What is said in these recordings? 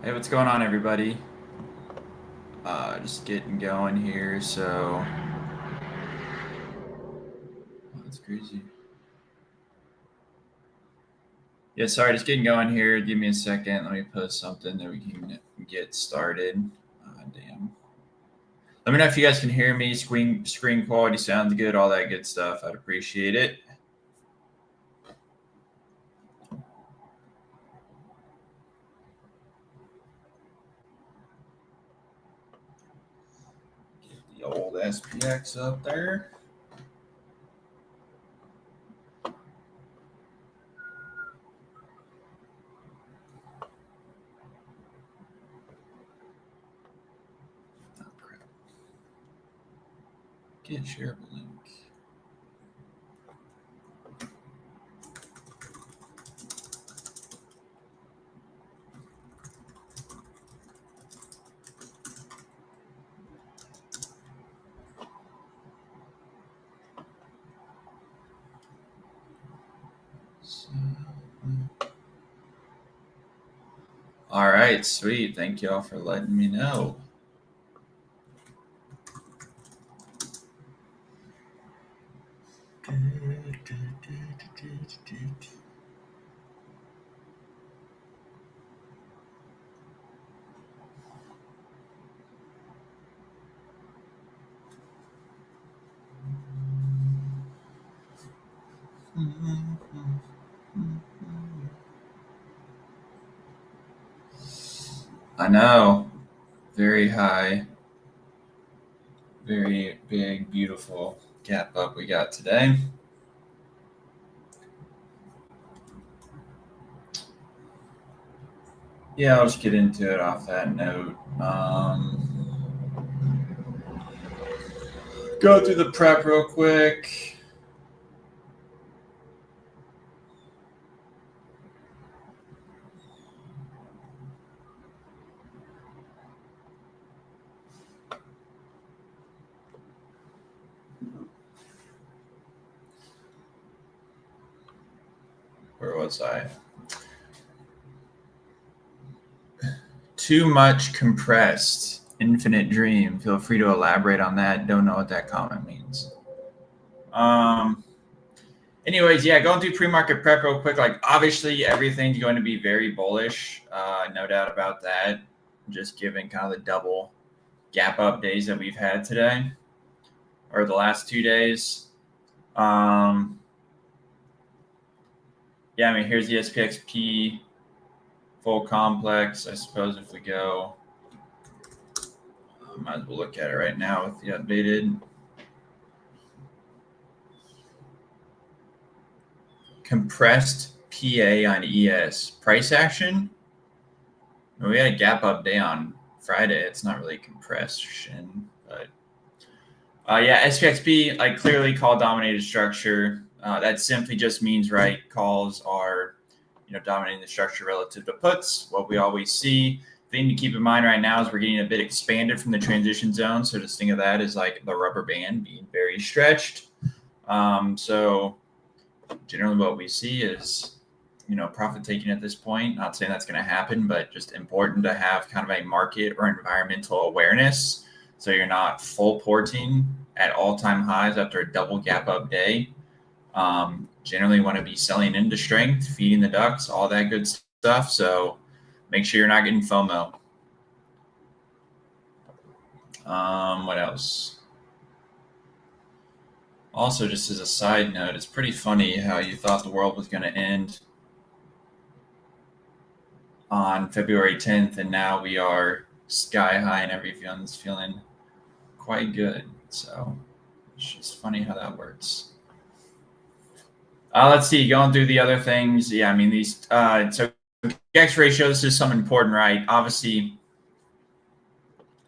Hey, what's going on, everybody? Just getting going here. Oh, that's crazy. Yeah, sorry, just getting going here. Give me a second. Let me post something that we can get started. Damn. Let me know if you guys can hear me. Screen quality sounds good. All that good stuff. I'd appreciate it. Get the old SPX up there. Oh crap! Get shareable link. So, all right, sweet. Thank y'all for letting me know. I know. Very high, very big, beautiful gap up we got today. Yeah, I'll just get into it off that note. Go through the prep real quick. Where was I? Too much compressed. Infinite dream. Feel free to elaborate on that. Don't know what that comment means. Um. Anyways, yeah, going through pre-market prep real quick. Like, obviously, everything's going to be very bullish. No doubt about that. Just given kind of the double gap up days that we've had today, or the last 2 days. Um, yeah, I mean, here's the SPXP full complex. I suppose if we go, might as well look at it right now with the updated compressed PA on ES price action. We had a gap up day on Friday. It's not really compression, but yeah, SPXP like clearly call dominated structure. That simply just means right calls are dominating the structure relative to puts. What we always see. Thing to keep in mind right now is we're getting a bit expanded from the transition zone. So just think of that as like the rubber band being very stretched. So generally what we see is profit taking at this point. Not saying that's going to happen, but just important to have kind of a market or environmental awareness so you're not full porting at all-time highs after a double gap up day. Generally want to be selling into strength, feeding the ducks, all that good stuff. So make sure you're not getting FOMO. What else? Also, just as a side note, it's pretty funny how you thought the world was going to end on February 10th, and now we are sky high and everyone's feeling quite good. So it's just funny how that works. Let's see, going through the other things. Yeah, I mean, these, so GEX ratio, this is something important, right? Obviously,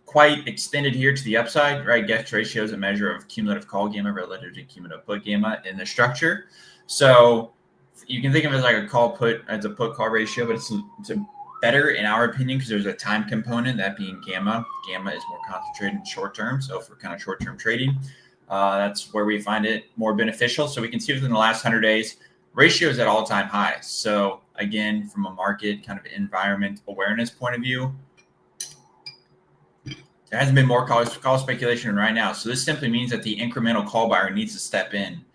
quite extended here to the upside, right? GEX ratio is a measure of cumulative call gamma relative to cumulative put gamma in the structure. So you can think of it as like a call put as a put call ratio, but it's a better in our opinion because there's a time component, that being gamma. Gamma is more concentrated in short term. So for kind of short term trading, that's where we find it more beneficial. So we can see within the last 100 days, ratio is at all time highs. So again, from a market kind of environment awareness point of view, there hasn't been more call speculation right now. So this simply means that the incremental call buyer needs to step in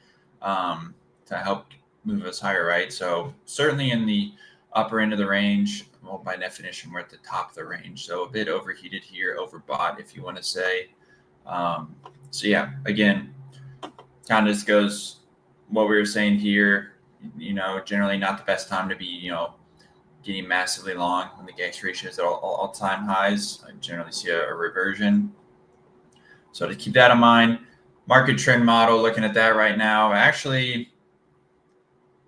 to help move us higher, right? So certainly in the upper end of the range, well, by definition, we're at the top of the range. So a bit overheated here, overbought, if you want to say. So yeah, again, kind of just goes what we were saying here. Generally not the best time to be, getting massively long when the gas ratio is at all-time highs. I generally see a reversion. So to keep that in mind, market trend model, looking at that right now, actually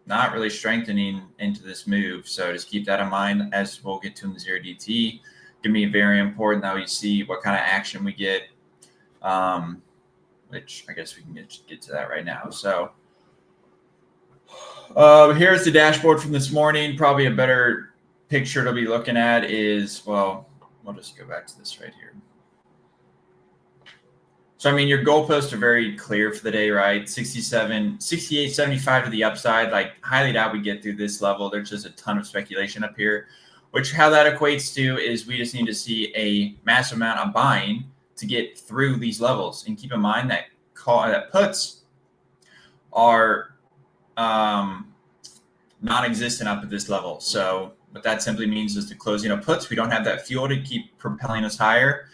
not really strengthening into this move. So just keep that in mind as we'll get to in the 0DT. Going to be very important that we see what kind of action we get, which I guess we can get to that right now. So here's the dashboard from this morning. Probably a better picture to be looking at is, well, we'll just go back to this right here. So, I mean, your goalposts are very clear for the day, right? 67, 68, 75 to the upside. Like, highly doubt we get through this level. There's just a ton of speculation up here, which how that equates to is we just need to see a massive amount of buying to get through these levels. And keep in mind that puts are non-existent up at this level. So what that simply means is the closing of puts, we don't have that fuel to keep propelling us higher.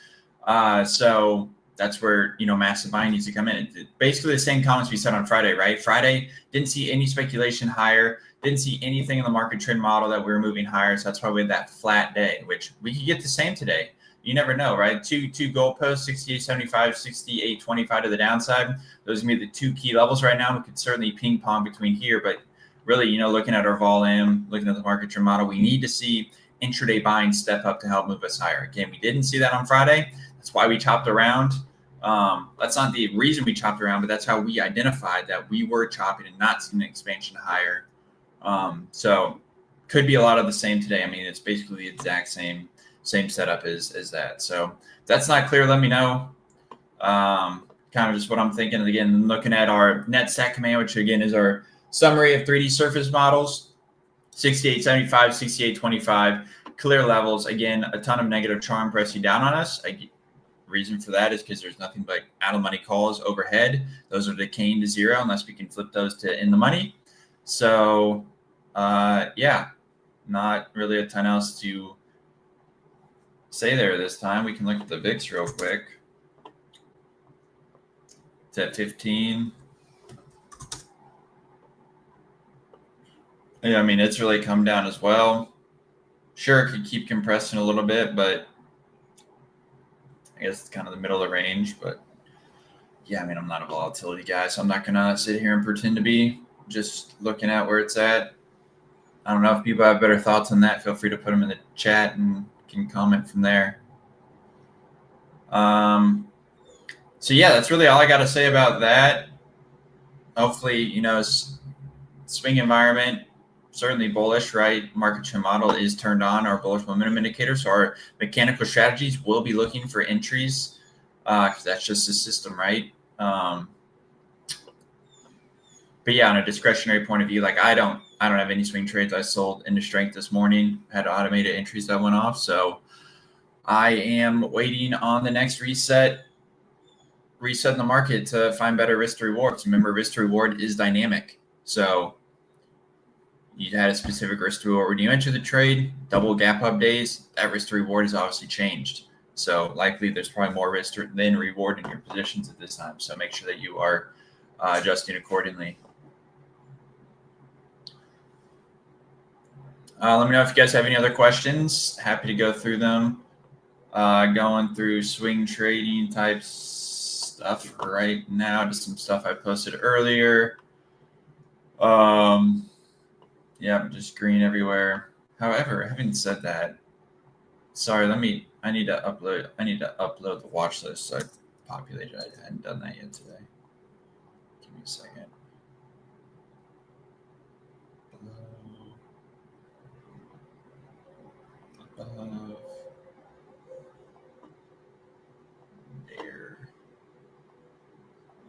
So that's where, massive buying needs to come in. Basically the same comments we said on Friday, right? Friday, didn't see any speculation higher, didn't see anything in the market trend model that we were moving higher. So that's why we had that flat day, which we could get the same today. You never know, right? Two goalposts, 68.75, 68.25 to the downside. Those are going to be the two key levels right now. We could certainly ping pong between here, but really, looking at our volume, looking at the market trend model, we need to see intraday buying step up to help move us higher. Again, we didn't see that on Friday. That's why we chopped around. That's not the reason we chopped around, but that's how we identified that we were chopping and not seeing an expansion higher. So could be a lot of the same today. I mean, it's basically the exact same setup as that. So if that's not clear, let me know. Kind of just what I'm thinking. And again, looking at our net stack command, which again is our summary of 3D surface models, 68.75, 68.25, clear levels. Again, a ton of negative charm pressing down on us. Reason for that is because there's nothing but out of money calls overhead. Those are decaying to zero unless we can flip those to in the money. So, yeah, not really a ton else to say there this time. We can look at the VIX real quick. It's at 15. Yeah, I mean, it's really come down as well. Sure, it could keep compressing a little bit, but I guess it's kind of the middle of the range. But yeah, I mean, I'm not a volatility guy, so I'm not going to sit here and pretend to be. Just looking at where it's at. I don't know if people have better thoughts on that. Feel free to put them in the chat and can comment from there. So yeah, that's really all I got to say about that. Hopefully, swing environment, certainly bullish, right? Market trend model is turned on, our bullish momentum indicator. So our mechanical strategies will be looking for entries because that's just the system, right? But yeah, on a discretionary point of view, like I don't have any swing trades. I sold into strength this morning, had automated entries that went off. So I am waiting on the next reset in the market to find better risk to rewards. Remember, risk to reward is dynamic. So you had a specific risk to reward when you enter the trade, double gap up days, that risk to reward has obviously changed. So likely there's probably more risk than reward in your positions at this time. So make sure that you are adjusting accordingly. Let me know if you guys have any other questions. Happy to go through them. Going through swing trading type stuff right now. Just some stuff I posted earlier. Yeah, just green everywhere. However, having said that, sorry, I need to upload the watch list. So I populated. I hadn't done that yet today. Give me a second. Bear.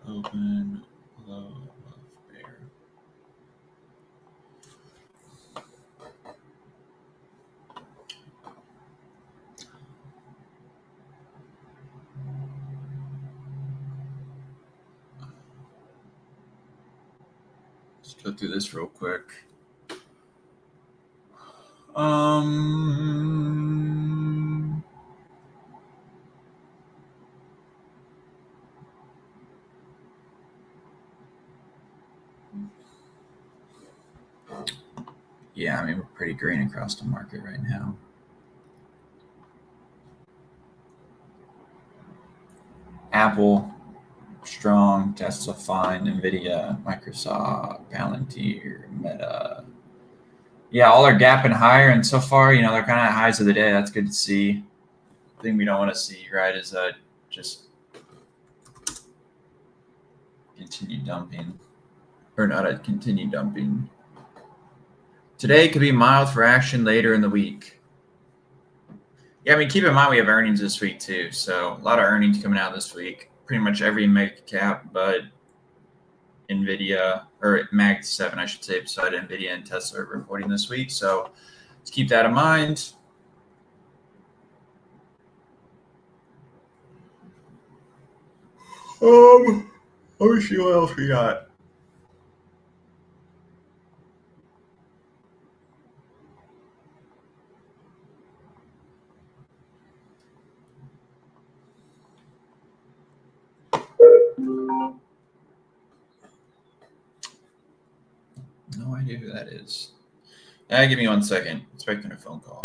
Open. Bear. go through this real quick. Yeah, I mean, we're pretty green across the market right now. Apple, strong. Tesla, fine. Nvidia, Microsoft, Palantir, Meta. Yeah, all are gapping higher, and so far, they're kind of at highs of the day. That's good to see. The thing we don't want to see, right, is just continued dumping, or not a continued dumping. Today could be mild for action later in the week. Yeah, I mean, keep in mind we have earnings this week too, so a lot of earnings coming out this week. Pretty much every mega cap, but Nvidia or Mag 7, I should say, beside Nvidia and Tesla are reporting this week. So let's keep that in mind. Let me see what else we got. No idea who that is. Give me 1 second. Expecting a phone call.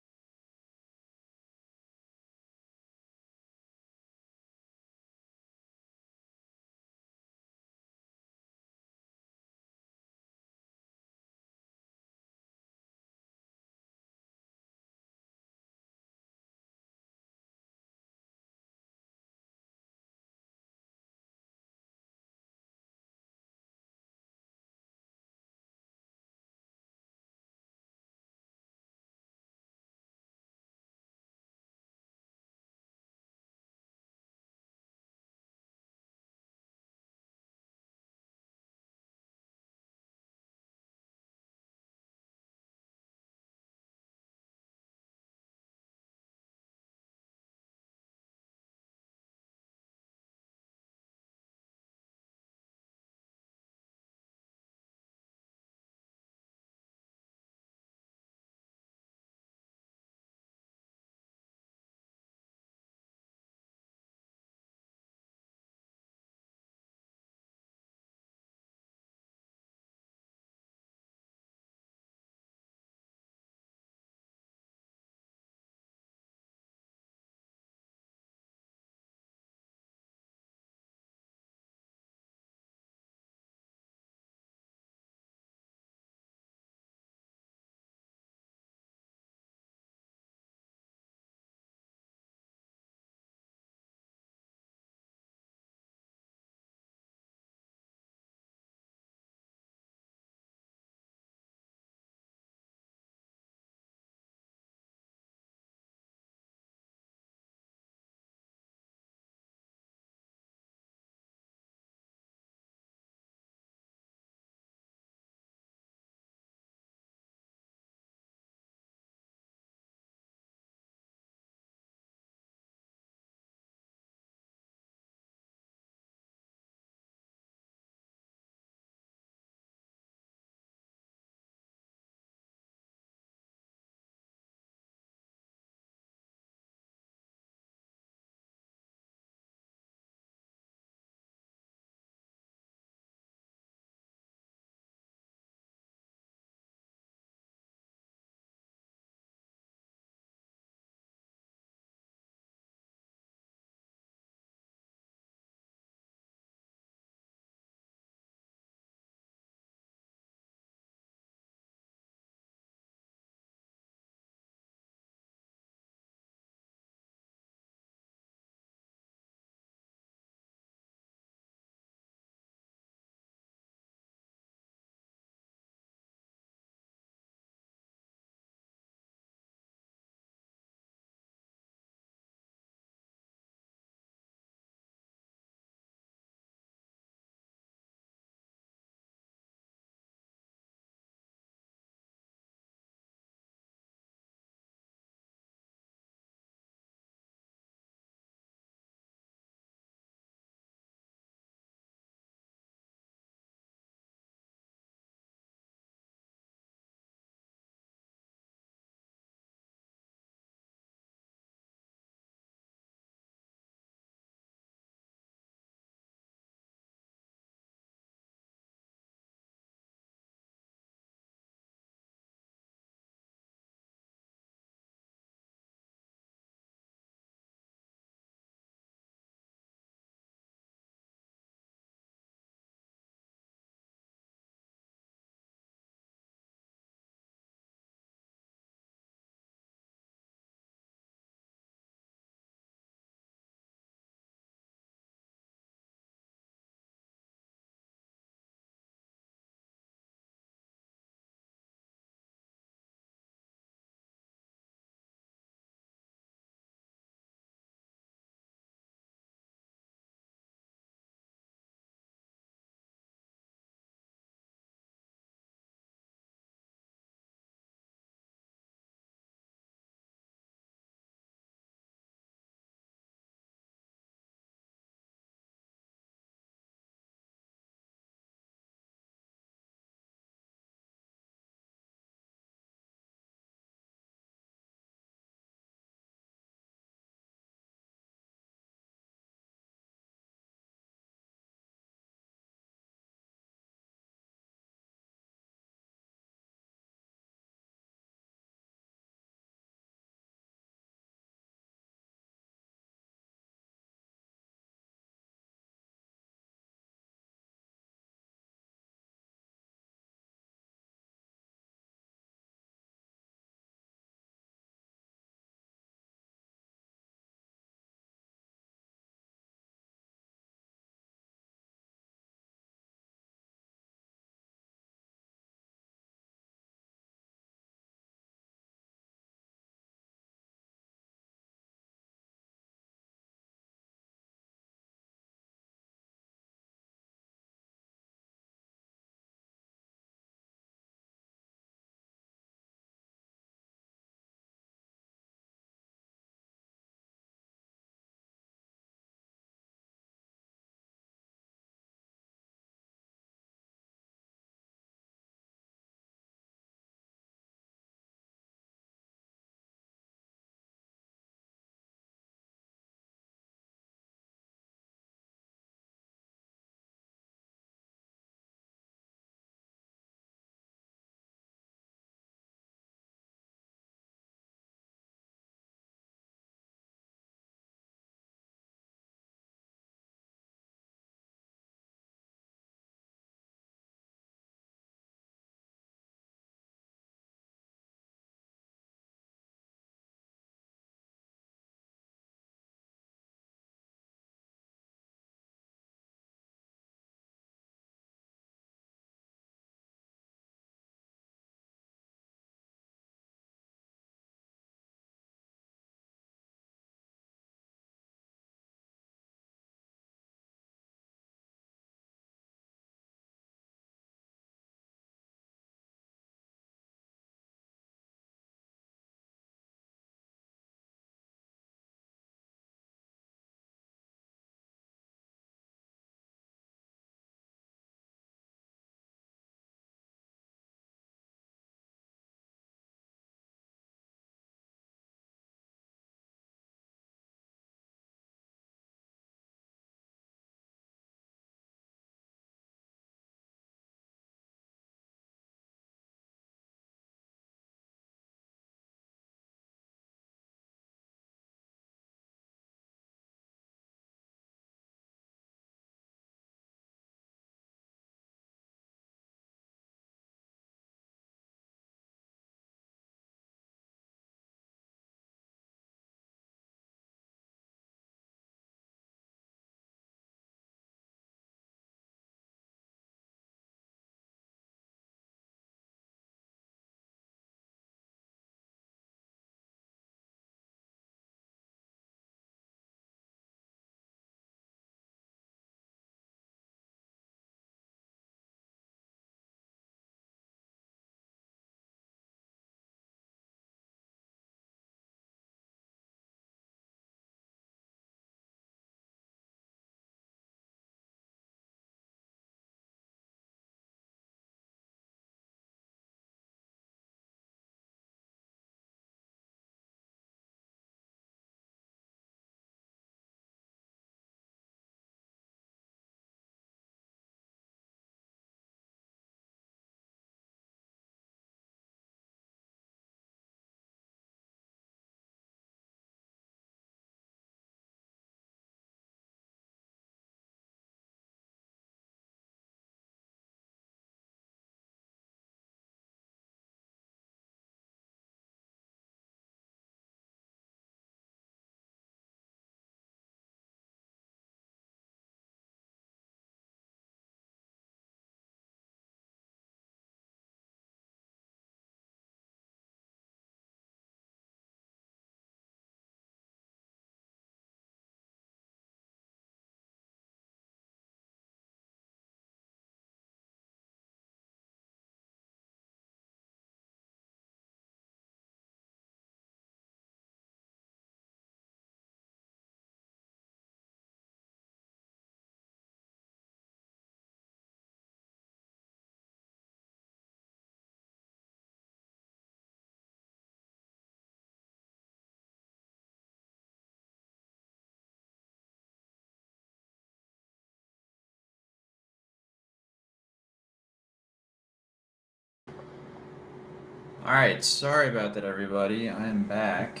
All right, sorry about that, everybody. I am back.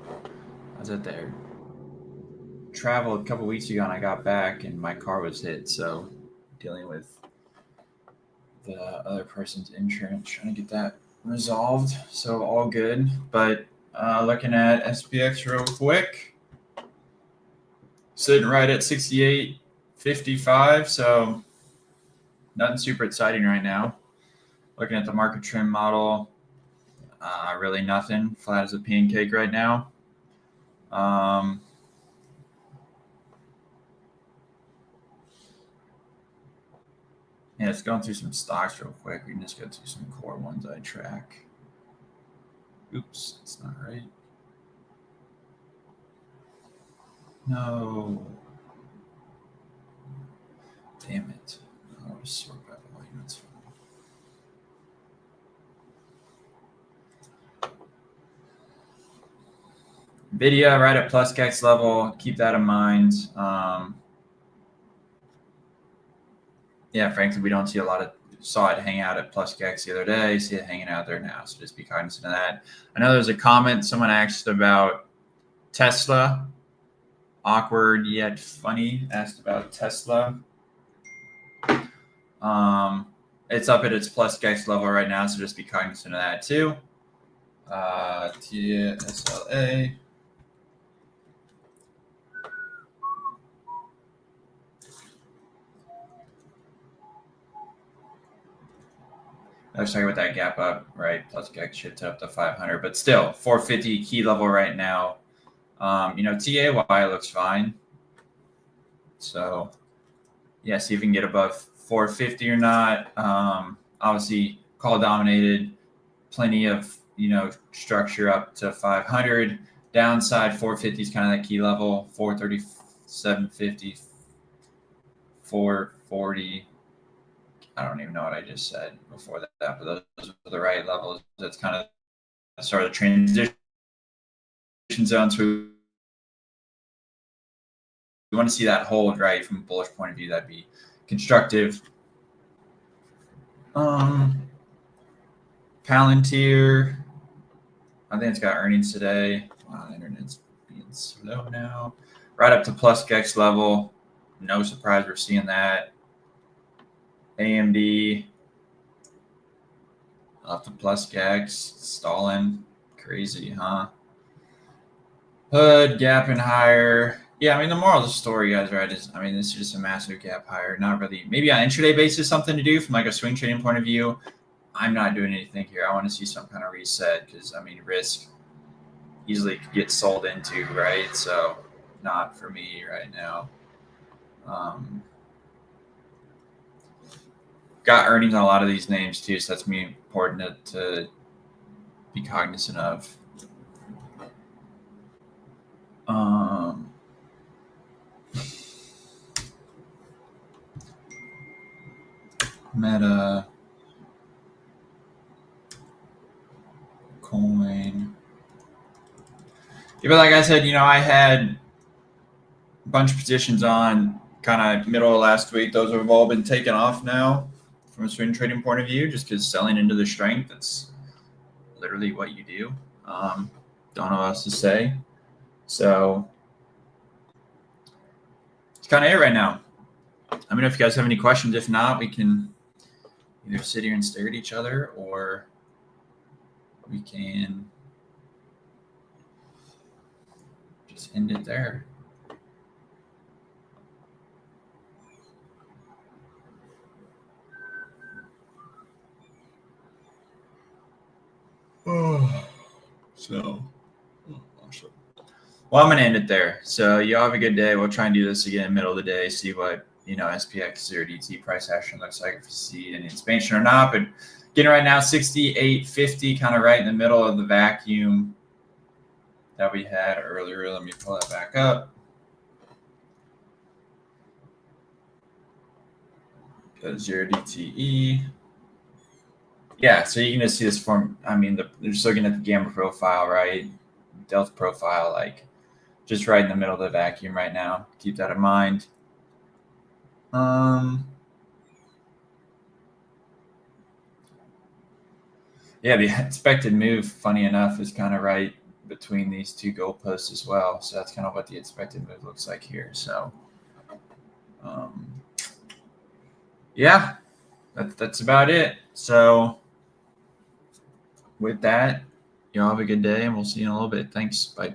I was at there. Traveled a couple weeks ago, and I got back, and my car was hit. So, dealing with the other person's insurance, trying to get that resolved. So all good. But looking at SPX real quick, sitting right at 68.55. So nothing super exciting right now. Looking at the market trend model, really nothing. Flat as a pancake right now. Yeah, it's going through some stocks real quick. We can just go through some core ones I track. Oops, it's not right. No. Damn it. I'll just sort by volume. It's fine. Nvidia right at plus X level. Keep that in mind. Yeah, frankly, we don't see a lot of saw it hang out at plus X the other day. See it hanging out there now. So just be cognizant of that. I know there's a comment someone asked about Tesla. Awkward yet funny. Asked about Tesla. It's up at its plus X level right now, so just be cognizant of that too. TSLA. I was talking about that gap up, right? Plus X shifts up to 500, but still 450 key level right now. TAY looks fine. So, yeah, see if you can get above 450 or not. Obviously, call dominated, plenty of structure up to 500. Downside 450 is kind of that key level. 437.50, 440. I don't even know what I just said before that, but those are the right levels. That's kind of the start of the transition zone. So we want to see that hold, right? From a bullish point of view, that'd be constructive. Palantir, I think it's got earnings today. Wow, the internet's being slow now. Right up to plus X level. No surprise we're seeing that. AMD up to plus X, stalling. Crazy, huh? Hood, gapping higher. Yeah, I mean, the moral of the story, guys, right, is, I mean, this is just a massive gap higher. Not really, maybe on intraday basis, something to do from like a swing trading point of view. I'm not doing anything here. I want to see some kind of reset because, I mean, risk easily could get sold into, right? So not for me right now. Got earnings on a lot of these names too, so that's me important to be cognizant of. Meta, coin. Yeah, but like I said, I had a bunch of positions on kind of middle of last week. Those have all been taken off now from a swing trading point of view, just because selling into the strength, that's literally what you do. Don't know what else to say. So it's kind of it right now. Let me know if you guys have any questions. If not, we can either sit here and stare at each other, or we can just end it there. Well, I'm going to end it there. So you all have a good day. We'll try and do this again middle of the day, see what, SPX 0DT price action looks like, if you see any expansion or not. But getting right now, 68.50, kind of right in the middle of the vacuum that we had earlier. Let me pull that back up. Go to 0DTE. Yeah, so you can just see this form. I mean, they're just looking at the gamma profile, right? Delta profile, like just right in the middle of the vacuum right now. Keep that in mind. Yeah, the expected move, funny enough, is kind of right between these two goalposts as well. So that's kind of what the expected move looks like here. So, yeah, that's about it. So, with that, y'all have a good day, and we'll see you in a little bit. Thanks. Bye.